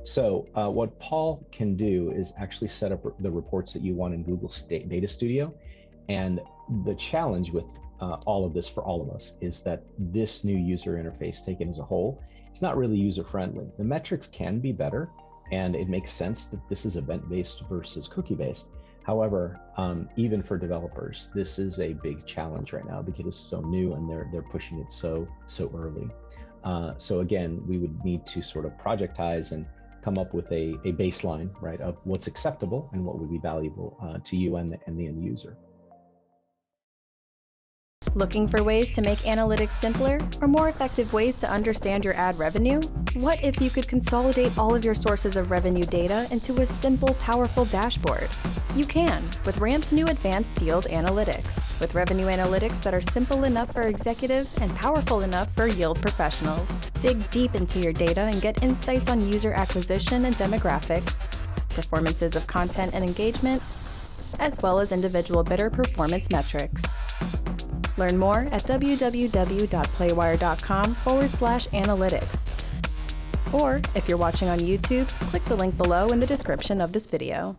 So what Paul can do is actually set up the reports that you want in Google Data Studio. And the challenge with all of this for all of us is that this new user interface taken as a whole is not really user-friendly. The metrics can be better, and it makes sense that this is event-based versus cookie-based. However, even for developers, this is a big challenge right now because it's so new and they're pushing it so early. So again, we would need to sort of projectize and come up with a baseline, right, of what's acceptable and what would be valuable to you and the end user. Looking for ways to make analytics simpler or more effective ways to understand your ad revenue? What if you could consolidate all of your sources of revenue data into a simple, powerful dashboard? You can with Ramp's new advanced yield analytics, with revenue analytics that are simple enough for executives and powerful enough for yield professionals. Dig deep into your data and get insights on user acquisition and demographics, performances of content and engagement, as well as individual bidder performance metrics. Learn more at www.playwire.com/analytics. Or if you're watching on YouTube, click the link below in the description of this video.